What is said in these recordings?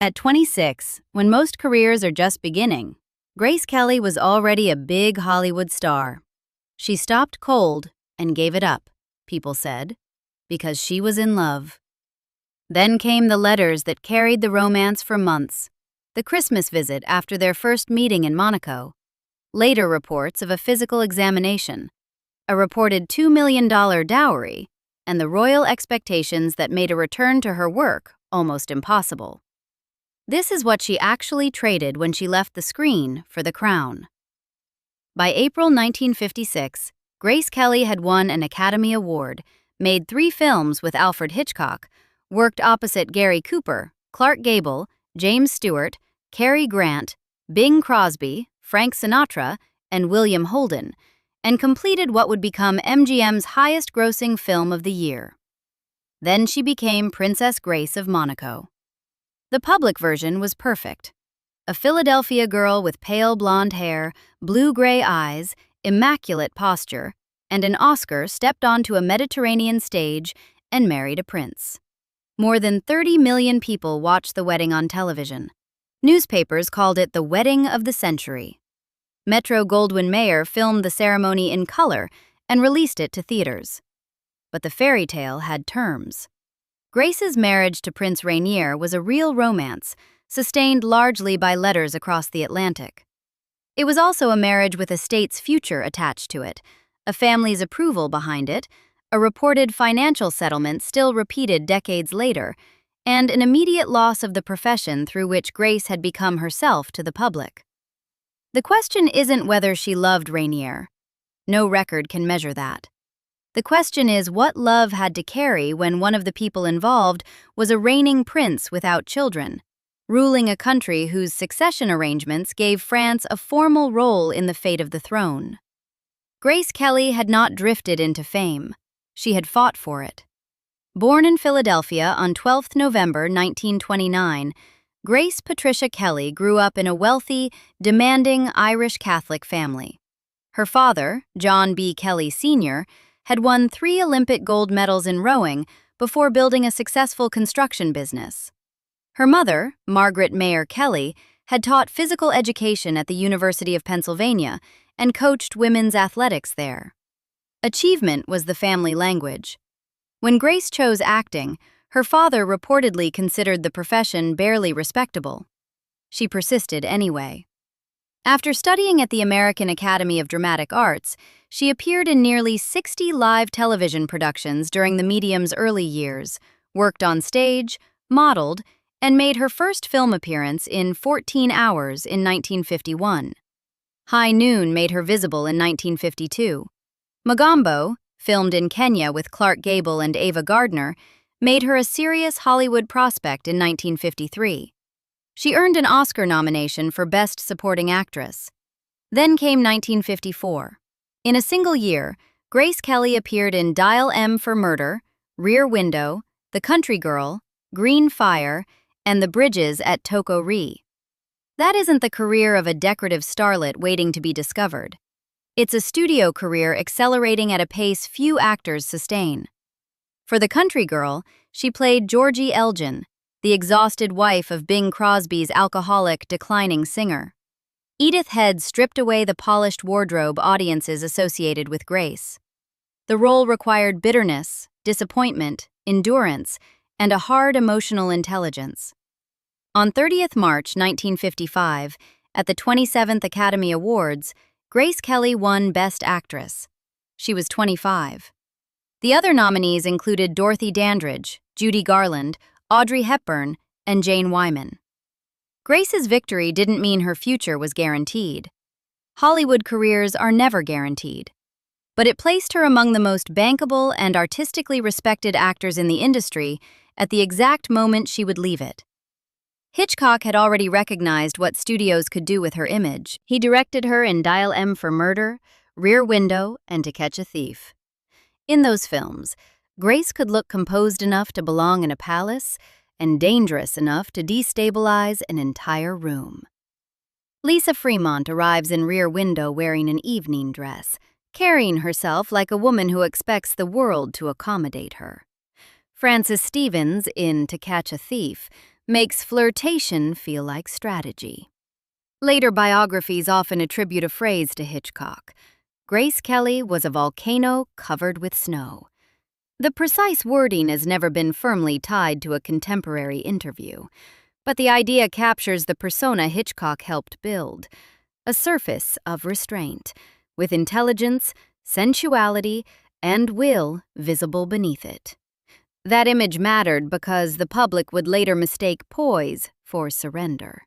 At 26, when most careers are just beginning, Grace Kelly was already a big Hollywood star. She stopped cold and gave it up, people said, because she was in love. Then came the letters that carried the romance for months, the Christmas visit after their first meeting in Monaco, later reports of a physical examination, a reported $2 million dowry, and the royal expectations that made a return to her work almost impossible. This is what she actually traded when she left the screen for the crown. By April 1956, Grace Kelly had won an Academy Award, made 3 films with Alfred Hitchcock, worked opposite Gary Cooper, Clark Gable, James Stewart, Cary Grant, Bing Crosby, Frank Sinatra, and William Holden, and completed what would become MGM's highest-grossing film of the year. Then she became Princess Grace of Monaco. The public version was perfect. A Philadelphia girl with pale blonde hair, blue-gray eyes, immaculate posture, and an Oscar stepped onto a Mediterranean stage and married a prince. More than 30 million people watched the wedding on television. Newspapers called it the wedding of the century. Metro-Goldwyn-Mayer filmed the ceremony in color and released it to theaters. But the fairy tale had terms. Grace's marriage to Prince Rainier was a real romance, sustained largely by letters across the Atlantic. It was also a marriage with a state's future attached to it, a family's approval behind it, a reported financial settlement still repeated decades later, and an immediate loss of the profession through which Grace had become herself to the public. The question isn't whether she loved Rainier. No record can measure that. The question is what love had to carry when one of the people involved was a reigning prince without children, ruling a country whose succession arrangements gave France a formal role in the fate of the throne. Grace Kelly had not drifted into fame. She had fought for it. Born in Philadelphia on 12 November 1929, Grace Patricia Kelly grew up in a wealthy, demanding Irish Catholic family. Her father, John B. Kelly Sr., had won 3 Olympic gold medals in rowing before building a successful construction business. Her mother, Margaret Mayer Kelly, had taught physical education at the University of Pennsylvania and coached women's athletics there. Achievement was the family language. When Grace chose acting, her father reportedly considered the profession barely respectable. She persisted anyway. After studying at the American Academy of Dramatic Arts, she appeared in nearly 60 live television productions during the medium's early years, worked on stage, modeled, and made her first film appearance in 14 Hours in 1951. High Noon made her visible in 1952. Mogambo, filmed in Kenya with Clark Gable and Ava Gardner, made her a serious Hollywood prospect in 1953. She earned an Oscar nomination for Best Supporting Actress. Then came 1954. In a single year, Grace Kelly appeared in Dial M for Murder, Rear Window, The Country Girl, Green Fire, and The Bridges at Toko Ri. That isn't the career of a decorative starlet waiting to be discovered. It's a studio career accelerating at a pace few actors sustain. For The Country Girl, she played Georgie Elgin, the exhausted wife of Bing Crosby's alcoholic, declining singer. Edith Head stripped away the polished wardrobe audiences associated with Grace. The role required bitterness, disappointment, endurance, and a hard emotional intelligence. On 30th March 1955, at the 27th Academy Awards, Grace Kelly won Best Actress. She was 25. The other nominees included Dorothy Dandridge, Judy Garland, Audrey Hepburn, and Jane Wyman. Grace's victory didn't mean her future was guaranteed. Hollywood careers are never guaranteed. But it placed her among the most bankable and artistically respected actors in the industry at the exact moment she would leave it. Hitchcock had already recognized what studios could do with her image. He directed her in Dial M for Murder, Rear Window, and To Catch a Thief. In those films, Grace could look composed enough to belong in a palace and dangerous enough to destabilize an entire room. Lisa Fremont arrives in Rear Window wearing an evening dress, carrying herself like a woman who expects the world to accommodate her. Frances Stevens, in To Catch a Thief, makes flirtation feel like strategy. Later biographies often attribute a phrase to Hitchcock. Grace Kelly was a volcano covered with snow. The precise wording has never been firmly tied to a contemporary interview, but the idea captures the persona Hitchcock helped build, a surface of restraint, with intelligence, sensuality, and will visible beneath it. That image mattered because the public would later mistake poise for surrender.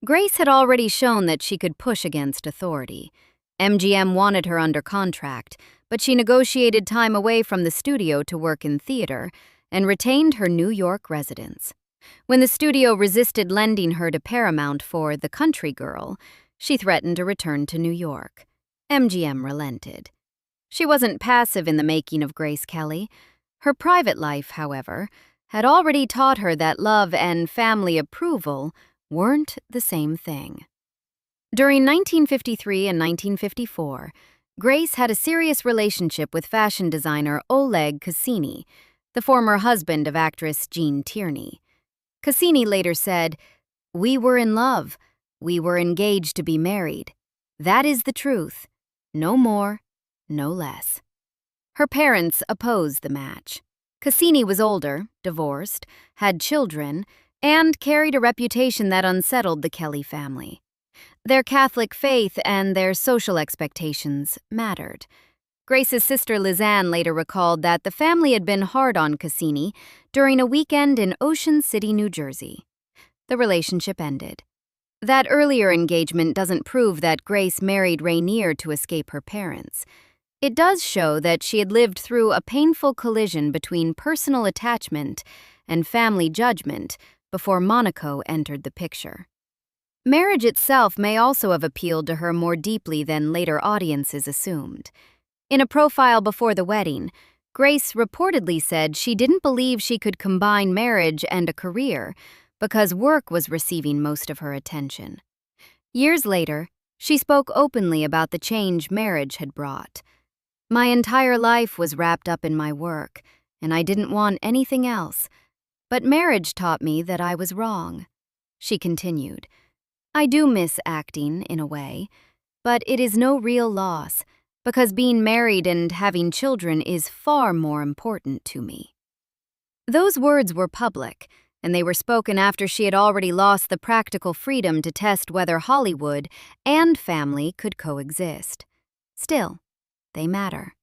Grace had already shown that she could push against authority. MGM wanted her under contract, but she negotiated time away from the studio to work in theater and retained her New York residence. When the studio resisted lending her to Paramount for The Country Girl, she threatened to return to New York. MGM relented. She wasn't passive in the making of Grace Kelly. Her private life, however, had already taught her that love and family approval weren't the same thing. During 1953 and 1954, Grace had a serious relationship with fashion designer Oleg Cassini, the former husband of actress Jean Tierney. Cassini later said, "We were in love. We were engaged to be married. That is the truth. No more, no less." Her parents opposed the match. Cassini was older, divorced, had children, and carried a reputation that unsettled the Kelly family. Their Catholic faith and their social expectations mattered. Grace's sister Lizanne later recalled that the family had been hard on Cassini during a weekend in Ocean City, New Jersey. The relationship ended. That earlier engagement doesn't prove that Grace married Rainier to escape her parents. It does show that she had lived through a painful collision between personal attachment and family judgment before Monaco entered the picture. Marriage itself may also have appealed to her more deeply than later audiences assumed. In a profile before the wedding, Grace reportedly said she didn't believe she could combine marriage and a career because work was receiving most of her attention. Years later, she spoke openly about the change marriage had brought. "My entire life was wrapped up in my work, and I didn't want anything else. But marriage taught me that I was wrong." She continued, "I do miss acting, in a way, but it is no real loss, because being married and having children is far more important to me." Those words were public, and they were spoken after she had already lost the practical freedom to test whether Hollywood and family could coexist. Still, they matter.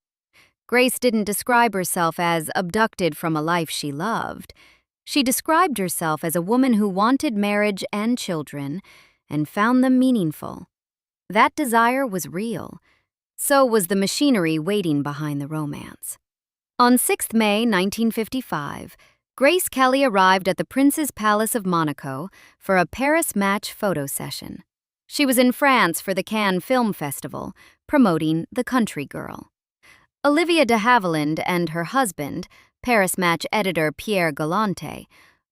Grace didn't describe herself as abducted from a life she loved. She described herself as a woman who wanted marriage and children and found them meaningful. That desire was real. So was the machinery waiting behind the romance. On 6th May 1955, Grace Kelly arrived at the Prince's Palace of Monaco for a Paris match photo session. She was in France for the Cannes Film Festival, promoting The Country Girl. Olivia de Havilland and her husband, Paris Match editor Pierre Galante,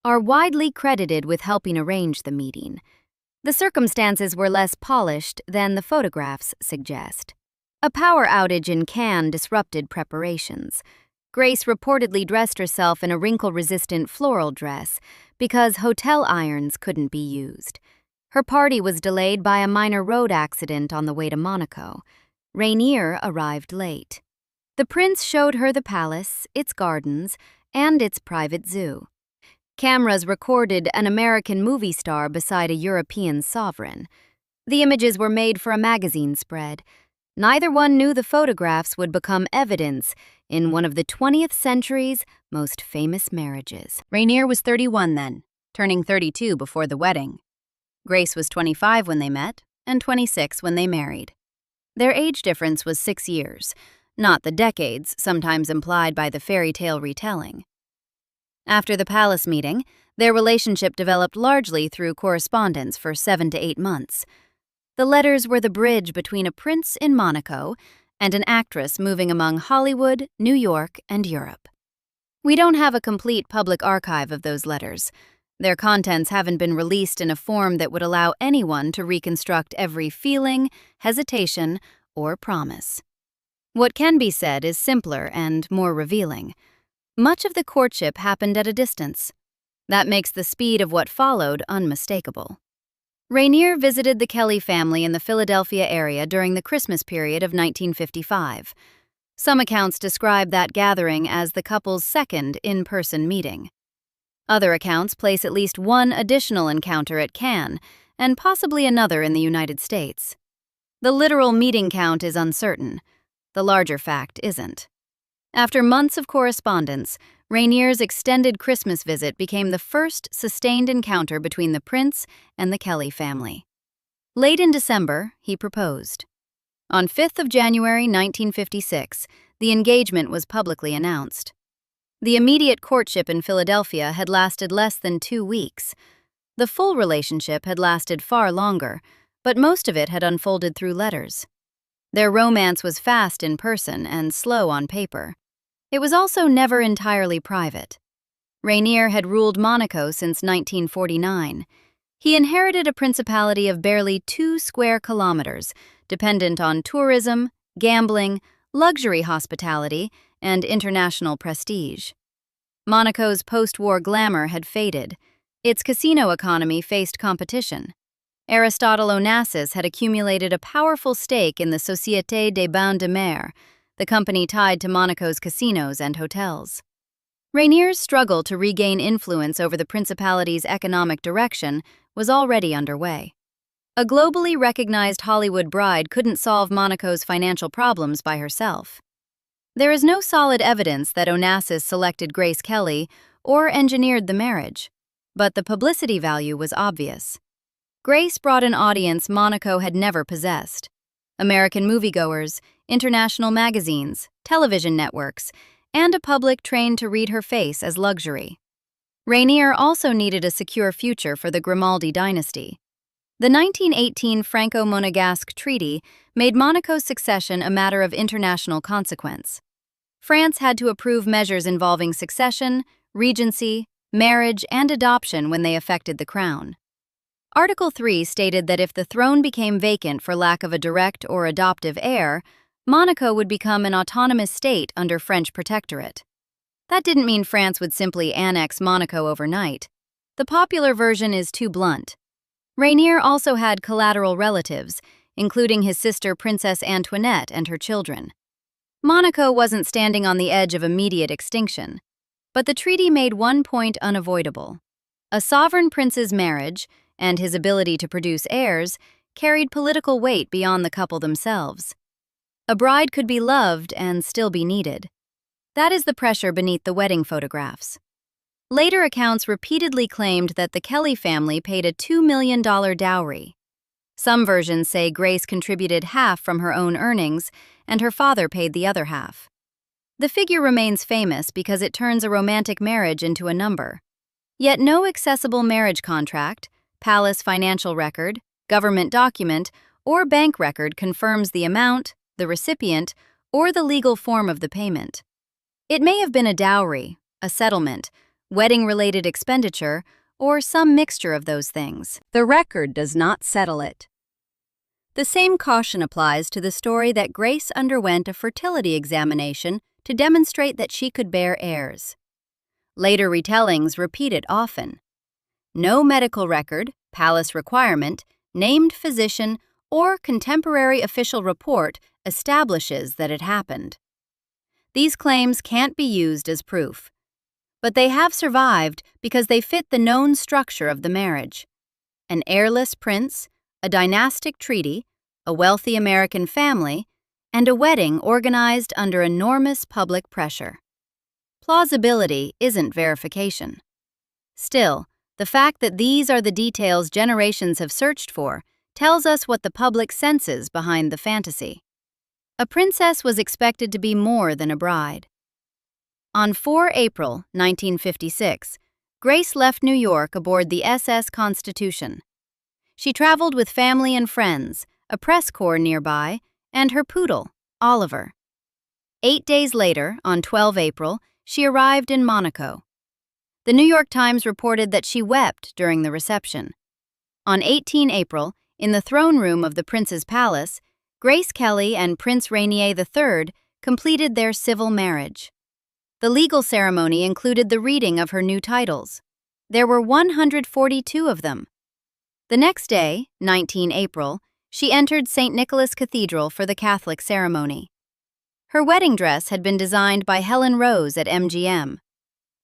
are widely credited with helping arrange the meeting. The circumstances were less polished than the photographs suggest. A power outage in Cannes disrupted preparations. Grace reportedly dressed herself in a wrinkle-resistant floral dress because hotel irons couldn't be used. Her party was delayed by a minor road accident on the way to Monaco. Rainier arrived late. The prince showed her the palace, its gardens, and its private zoo. Cameras recorded an American movie star beside a European sovereign. The images were made for a magazine spread. Neither one knew the photographs would become evidence in one of the 20th century's most famous marriages. Rainier was 31 then, turning 32 before the wedding. Grace was 25 when they met and 26 when they married. Their age difference was 6 years, not the decades sometimes implied by the fairy tale retelling. After the palace meeting, their relationship developed largely through correspondence for 7 to 8 months. The letters were the bridge between a prince in Monaco and an actress moving among Hollywood, New York, and Europe. We don't have a complete public archive of those letters. Their contents haven't been released in a form that would allow anyone to reconstruct every feeling, hesitation, or promise. What can be said is simpler and more revealing. Much of the courtship happened at a distance. That makes the speed of what followed unmistakable. Rainier visited the Kelly family in the Philadelphia area during the Christmas period of 1955. Some accounts describe that gathering as the couple's second in-person meeting. Other accounts place at least one additional encounter at Cannes, and possibly another in the United States. The literal meeting count is uncertain. The larger fact isn't. After months of correspondence, Rainier's extended Christmas visit became the first sustained encounter between the prince and the Kelly family. Late in December, he proposed. On 5th of January 1956, the engagement was publicly announced. The immediate courtship in Philadelphia had lasted less than 2 weeks. The full relationship had lasted far longer, but most of it had unfolded through letters. Their romance was fast in person and slow on paper. It was also never entirely private. Rainier had ruled Monaco since 1949. He inherited a principality of barely 2 square kilometers, dependent on tourism, gambling, luxury hospitality, and international prestige. Monaco's post-war glamour had faded. Its casino economy faced competition. Aristotle Onassis had accumulated a powerful stake in the Société des Bains de Mer, the company tied to Monaco's casinos and hotels. Rainier's struggle to regain influence over the principality's economic direction was already underway. A globally recognized Hollywood bride couldn't solve Monaco's financial problems by herself. There is no solid evidence that Onassis selected Grace Kelly or engineered the marriage, but the publicity value was obvious. Grace brought an audience Monaco had never possessed. American moviegoers, international magazines, television networks, and a public trained to read her face as luxury. Rainier also needed a secure future for the Grimaldi dynasty. The 1918 Franco-Monegasque Treaty made Monaco's succession a matter of international consequence. France had to approve measures involving succession, regency, marriage, and adoption when they affected the crown. Article 3 stated that if the throne became vacant for lack of a direct or adoptive heir, Monaco would become an autonomous state under French protectorate. That didn't mean France would simply annex Monaco overnight. The popular version is too blunt. Rainier also had collateral relatives, including his sister Princess Antoinette and her children. Monaco wasn't standing on the edge of immediate extinction, but the treaty made one point unavoidable. A sovereign prince's marriage, and his ability to produce heirs, carried political weight beyond the couple themselves. A bride could be loved and still be needed. That is the pressure beneath the wedding photographs. Later accounts repeatedly claimed that the Kelly family paid a $2 million dowry. Some versions say Grace contributed half from her own earnings, and her father paid the other half. The figure remains famous because it turns a romantic marriage into a number. Yet no accessible marriage contract, palace financial record, government document, or bank record confirms the amount, the recipient, or the legal form of the payment. It may have been a dowry, a settlement, wedding-related expenditure, or some mixture of those things. The record does not settle it. The same caution applies to the story that Grace underwent a fertility examination to demonstrate that she could bear heirs. Later retellings repeat it often. No medical record, palace requirement, named physician, or contemporary official report establishes that it happened. These claims can't be used as proof, but they have survived because they fit the known structure of the marriage. An heirless prince, a dynastic treaty, a wealthy American family, and a wedding organized under enormous public pressure. Plausibility isn't verification. Still, the fact that these are the details generations have searched for tells us what the public senses behind the fantasy. A princess was expected to be more than a bride. On 4 April 1956, Grace left New York aboard the SS Constitution. She traveled with family and friends, a press corps nearby, and her poodle, Oliver. 8 days later, on 12 April, she arrived in Monaco. The New York Times reported that she wept during the reception. On 18 April, in the throne room of the prince's palace, Grace Kelly and Prince Rainier III completed their civil marriage. The legal ceremony included the reading of her new titles. There were 142 of them. The next day, 19 April, she entered St. Nicholas Cathedral for the Catholic ceremony. Her wedding dress had been designed by Helen Rose at MGM.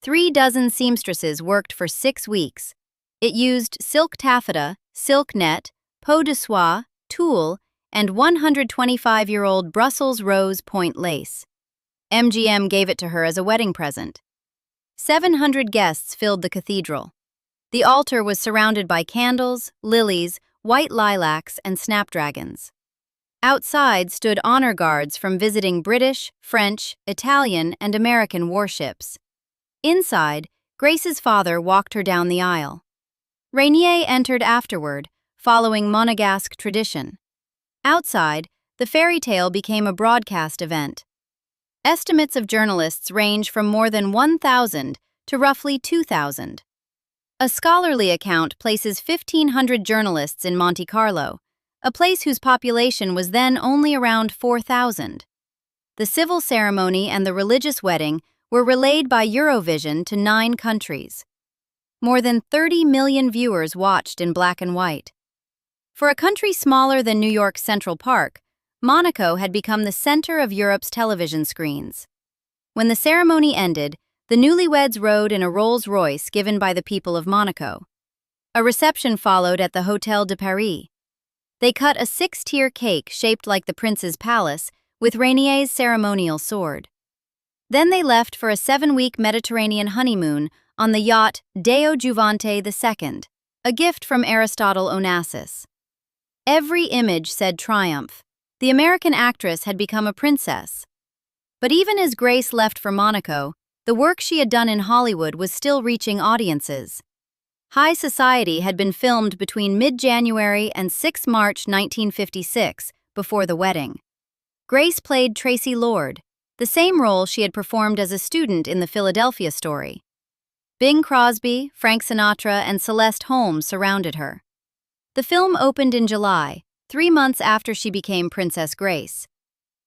36 seamstresses worked for 6 weeks. It used silk taffeta, silk net, peau de soie, tulle, and 125-year-old Brussels rose point lace. MGM gave it to her as a wedding present. 700 guests filled the cathedral. The altar was surrounded by candles, lilies, white lilacs, and snapdragons. Outside stood honor guards from visiting British, French, Italian, and American warships. Inside, Grace's father walked her down the aisle. Rainier entered afterward, following Monegasque tradition. Outside, the fairy tale became a broadcast event. Estimates of journalists range from more than 1,000 to roughly 2,000. A scholarly account places 1,500 journalists in Monte Carlo, a place whose population was then only around 4,000. The civil ceremony and the religious wedding were relayed by Eurovision to 9 countries. More than 30 million viewers watched in black and white. For a country smaller than New York's Central Park, Monaco had become the center of Europe's television screens. When the ceremony ended, the newlyweds rode in a Rolls-Royce given by the people of Monaco. A reception followed at the Hôtel de Paris. They cut a 6-tier cake shaped like the prince's palace, with Rainier's ceremonial sword. Then they left for a 7-week Mediterranean honeymoon on the yacht Deo Juvante II, a gift from Aristotle Onassis. Every image said triumph. The American actress had become a princess. But even as Grace left for Monaco, the work she had done in Hollywood was still reaching audiences. High Society had been filmed between mid-January and 6 March 1956, before the wedding. Grace played Tracy Lord, the same role she had performed as a student in the Philadelphia Story. Bing Crosby, Frank Sinatra, and Celeste Holmes surrounded her. The film opened in July, 3 months after she became Princess Grace.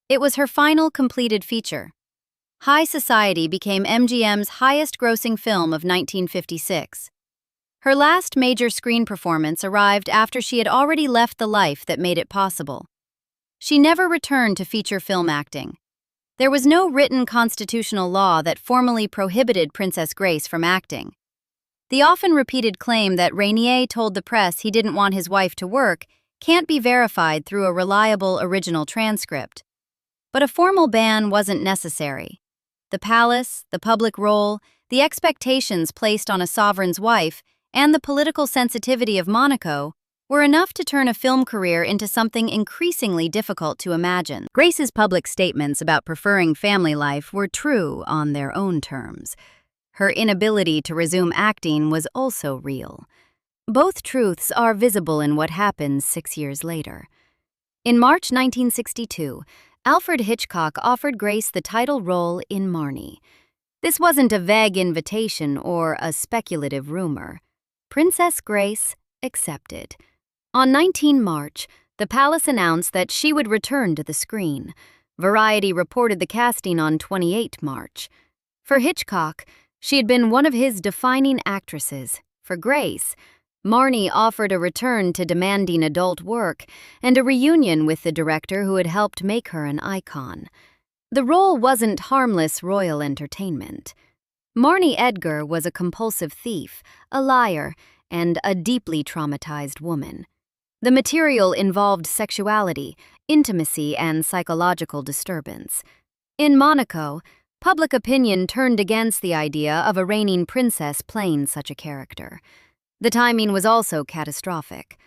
It was her final completed feature. High Society became MGM's highest-grossing film of 1956. Her last major screen performance arrived after she had already left the life that made it possible. She never returned to feature film acting. There was no written constitutional law that formally prohibited Princess Grace from acting. The often-repeated claim that Rainier told the press he didn't want his wife to work can't be verified through a reliable original transcript. But a formal ban wasn't necessary. The palace, the public role, the expectations placed on a sovereign's wife, and the political sensitivity of Monaco were enough to turn a film career into something increasingly difficult to imagine. Grace's public statements about preferring family life were true on their own terms. Her inability to resume acting was also real. Both truths are visible in what happens 6 years later. In March 1962, Alfred Hitchcock offered Grace the title role in Marnie. This wasn't a vague invitation or a speculative rumor. Princess Grace accepted. On 19 March, the palace announced that she would return to the screen. Variety reported the casting on 28 March. For Hitchcock, she had been one of his defining actresses. For Grace, Marnie offered a return to demanding adult work and a reunion with the director who had helped make her an icon. The role wasn't harmless royal entertainment. Marnie Edgar was a compulsive thief, a liar, and a deeply traumatized woman. The material involved sexuality, intimacy, and psychological disturbance. In Monaco, public opinion turned against the idea of a reigning princess playing such a character. The timing was also catastrophic.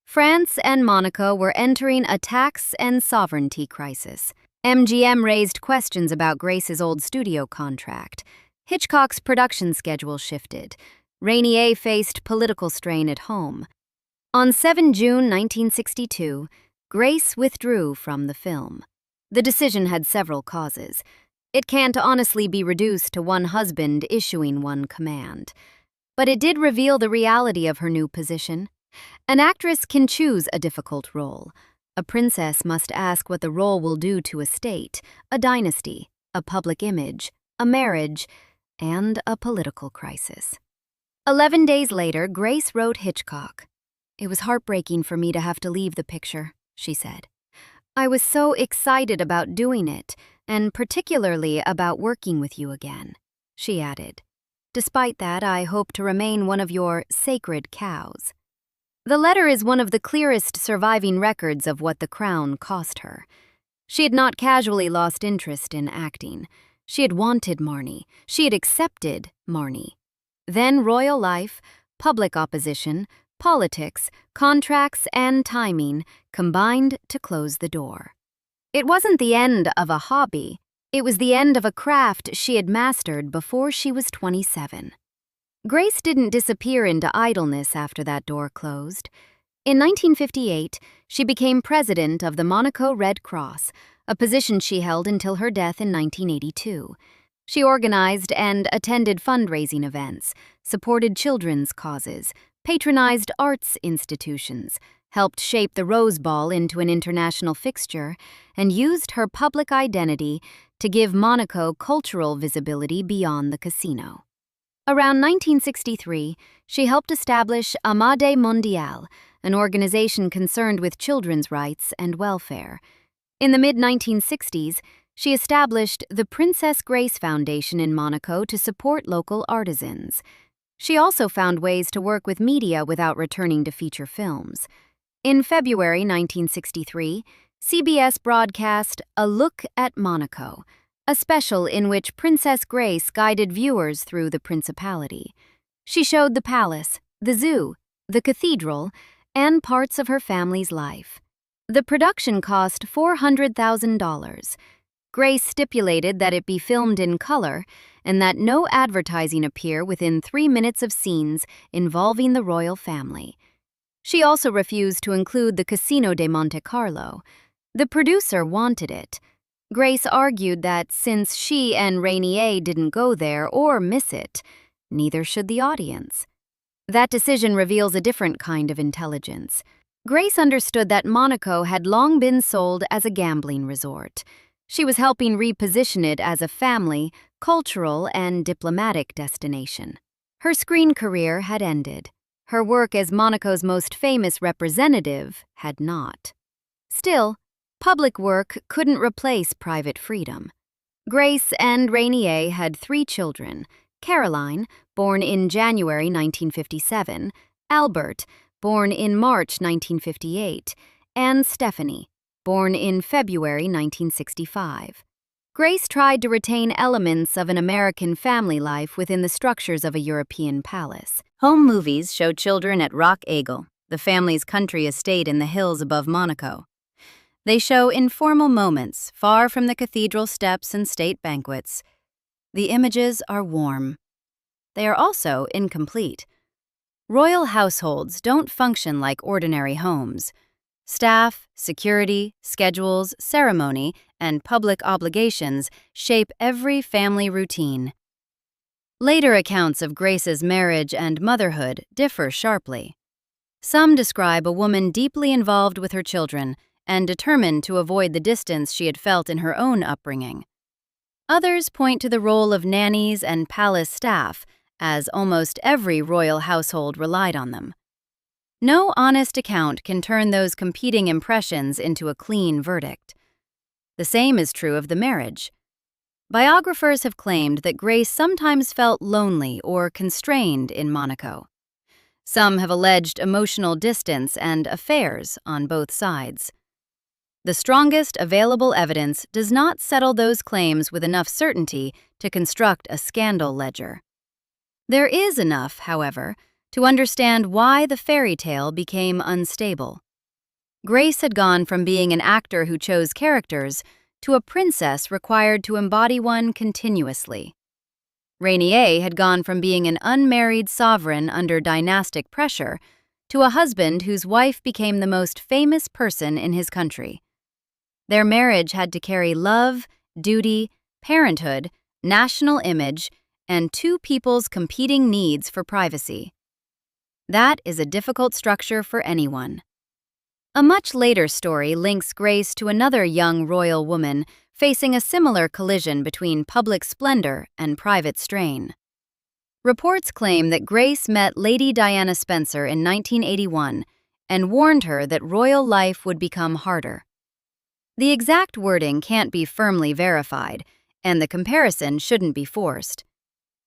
France and Monaco were entering a tax and sovereignty crisis. MGM raised questions about Grace's old studio contract. Hitchcock's production schedule shifted. Rainier faced political strain at home. On 7 June 1962, Grace withdrew from the film. The decision had several causes. It can't honestly be reduced to one husband issuing one command. But it did reveal the reality of her new position. An actress can choose a difficult role. A princess must ask what the role will do to a state, a dynasty, a public image, a marriage, and a political crisis. 11 days later, Grace wrote Hitchcock. "It was heartbreaking for me to have to leave the picture," she said. "I was so excited about doing it, and particularly about working with you again," she added. "Despite that, I hope to remain one of your sacred cows." The letter is one of the clearest surviving records of what the crown cost her. She had not casually lost interest in acting. She had wanted Marnie. She had accepted Marnie. Then royal life, public opposition, politics, contracts, and timing combined to close the door. It wasn't the end of a hobby. It was the end of a craft she had mastered before she was 27. Grace didn't disappear into idleness after that door closed. In 1958, she became president of the Monaco Red Cross, a position she held until her death in 1982. She organized and attended fundraising events, supported children's causes, patronized arts institutions, helped shape the Rose Ball into an international fixture, and used her public identity to give Monaco cultural visibility beyond the casino. Around 1963, she helped establish Amade Mondiale, an organization concerned with children's rights and welfare. In the mid-1960s, she established the Princess Grace Foundation in Monaco to support local artisans. She also found ways to work with media without returning to feature films. In February 1963, CBS broadcast A Look at Monaco, a special in which Princess Grace guided viewers through the principality. She showed the palace, the zoo, the cathedral, and parts of her family's life. The production cost $400,000. Grace stipulated that it be filmed in color and that no advertising appear within 3 minutes of scenes involving the royal family. She also refused to include the Casino de Monte Carlo. The producer wanted it. Grace argued that since she and Rainier didn't go there or miss it, neither should the audience. That decision reveals a different kind of intelligence. Grace understood that Monaco had long been sold as a gambling resort. She was helping reposition it as a family, cultural, and diplomatic destination. Her screen career had ended. Her work as Monaco's most famous representative had not. Still, public work couldn't replace private freedom. Grace and Rainier had 3 children: Caroline, born in January 1957, Albert, born in March 1958, and Stephanie, born in February 1965. Grace tried to retain elements of an American family life within the structures of a European palace. Home movies show children at Rock Aigle, the family's country estate in the hills above Monaco. They show informal moments far from the cathedral steps and state banquets. The images are warm. They are also incomplete. Royal households don't function like ordinary homes. Staff, security, schedules, ceremony, and public obligations shape every family routine. Later accounts of Grace's marriage and motherhood differ sharply. Some describe a woman deeply involved with her children and determined to avoid the distance she had felt in her own upbringing. Others point to the role of nannies and palace staff, as almost every royal household relied on them. No honest account can turn those competing impressions into a clean verdict. The same is true of the marriage. Biographers have claimed that Grace sometimes felt lonely or constrained in Monaco. Some have alleged emotional distance and affairs on both sides. The strongest available evidence does not settle those claims with enough certainty to construct a scandal ledger. There is enough, however, to understand why the fairy tale became unstable. Grace had gone from being an actor who chose characters to a princess required to embody one continuously. Rainier had gone from being an unmarried sovereign under dynastic pressure to a husband whose wife became the most famous person in his country. Their marriage had to carry love, duty, parenthood, national image, and 2 people's competing needs for privacy. That is a difficult structure for anyone. A much later story links Grace to another young royal woman facing a similar collision between public splendor and private strain. Reports claim that Grace met Lady Diana Spencer in 1981 and warned her that royal life would become harder. The exact wording can't be firmly verified, and the comparison shouldn't be forced.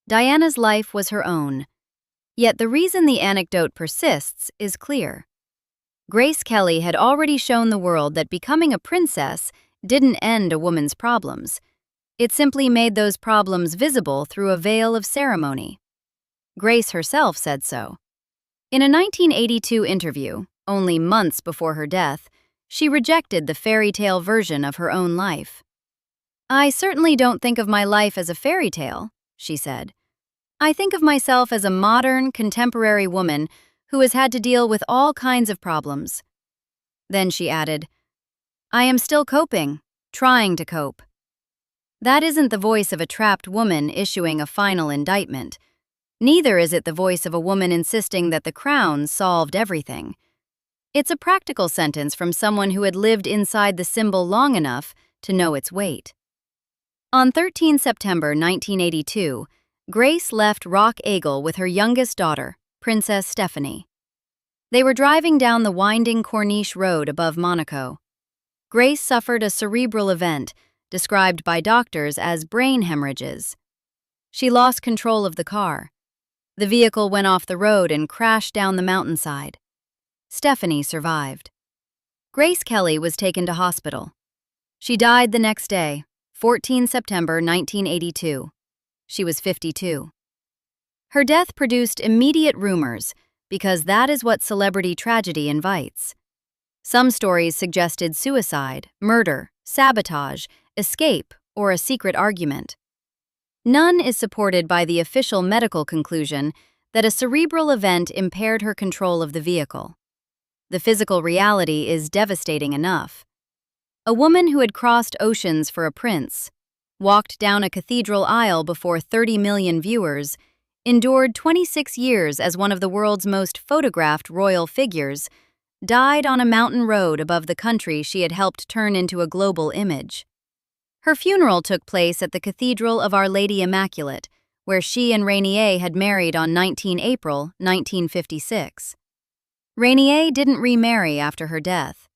Diana's life was her own. Yet the reason the anecdote persists is clear. Grace Kelly had already shown the world that becoming a princess didn't end a woman's problems. It simply made those problems visible through a veil of ceremony. Grace herself said so. In a 1982 interview, only months before her death, she rejected the fairy tale version of her own life. "I certainly don't think of my life as a fairy tale," she said. "I think of myself as a modern, contemporary woman who has had to deal with all kinds of problems." Then she added, "I am still coping, trying to cope." That isn't the voice of a trapped woman issuing a final indictment. Neither is it the voice of a woman insisting that the crown solved everything. It's a practical sentence from someone who had lived inside the symbol long enough to know its weight. On 13 September 1982, Grace left Rock Eagle with her youngest daughter, Princess Stephanie. They were driving down the winding Corniche Road above Monaco. Grace suffered a cerebral event, described by doctors as brain hemorrhages. She lost control of the car. The vehicle went off the road and crashed down the mountainside. Stephanie survived. Grace Kelly was taken to hospital. She died the next day, 14 September 1982. She was 52. Her death produced immediate rumors because that is what celebrity tragedy invites. Some stories suggested suicide, murder, sabotage, escape, or a secret argument. None is supported by the official medical conclusion that a cerebral event impaired her control of the vehicle. The physical reality is devastating enough. A woman who had crossed oceans for a prince, walked down a cathedral aisle before 30 million viewers, endured 26 years as one of the world's most photographed royal figures, died on a mountain road above the country she had helped turn into a global image. Her funeral took place at the Cathedral of Our Lady Immaculate, where she and Rainier had married on 19 April 1956. Rainier didn't remarry after her death.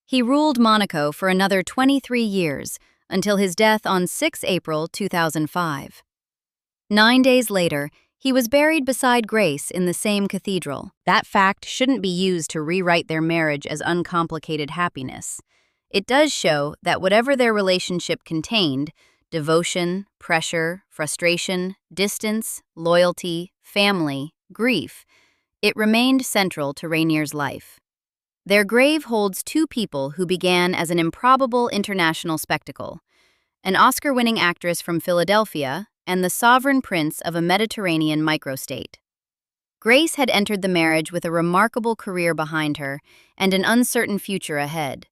He ruled Monaco for another 23 years, until his death on 6 April 2005. 9 days later, he was buried beside Grace in the same cathedral. That fact shouldn't be used to rewrite their marriage as uncomplicated happiness. It does show that whatever their relationship contained, devotion, pressure, frustration, distance, loyalty, family, grief, it remained central to Rainier's life. Their grave holds two people who began as an improbable international spectacle: an Oscar-winning actress from Philadelphia and the sovereign prince of a Mediterranean microstate. Grace had entered the marriage with a remarkable career behind her and an uncertain future ahead.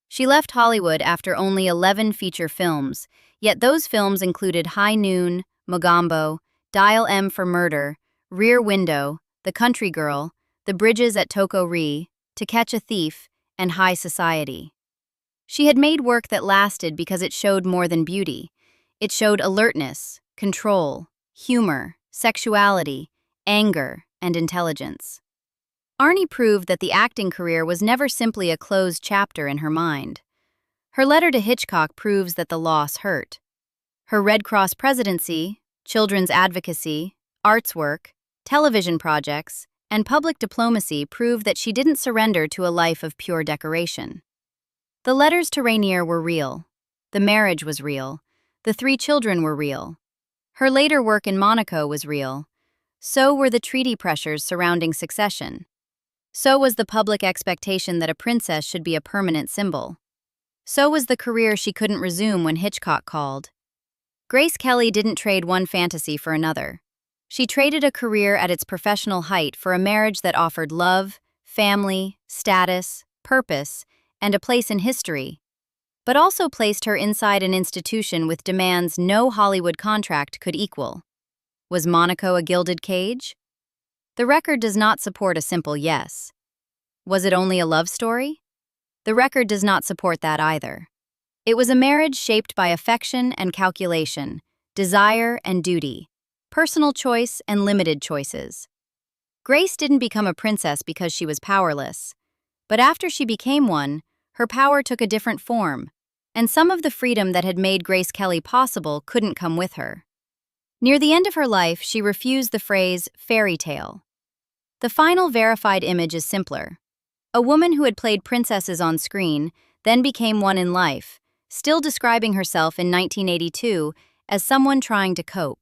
She left Hollywood after only 11 feature films, yet those films included High Noon, Mogambo, Dial M for Murder, Rear Window, The Country Girl, The Bridges at Toko Ri, To Catch a Thief, and High Society. She had made work that lasted because it showed more than beauty. It showed alertness, control, humor, sexuality, anger, and intelligence. Arnie proved that the acting career was never simply a closed chapter in her mind. Her letter to Hitchcock proves that the loss hurt. Her Red Cross presidency, children's advocacy, arts work, television projects, and public diplomacy prove that she didn't surrender to a life of pure decoration. The letters to Rainier were real. The marriage was real. The 3 children were real. Her later work in Monaco was real. So were the treaty pressures surrounding succession. So was the public expectation that a princess should be a permanent symbol. So was the career she couldn't resume when Hitchcock called. Grace Kelly didn't trade one fantasy for another. She traded a career at its professional height for a marriage that offered love, family, status, purpose, and a place in history, but also placed her inside an institution with demands no Hollywood contract could equal. Was Monaco a gilded cage? The record does not support a simple yes. Was it only a love story? The record does not support that either. It was a marriage shaped by affection and calculation, desire and duty, personal choice and limited choices. Grace didn't become a princess because she was powerless. But after she became one, her power took a different form, and some of the freedom that had made Grace Kelly possible couldn't come with her. Near the end of her life, she refused the phrase fairy tale. The final verified image is simpler. A woman who had played princesses on screen, then became one in life, still describing herself in 1982 as someone trying to cope.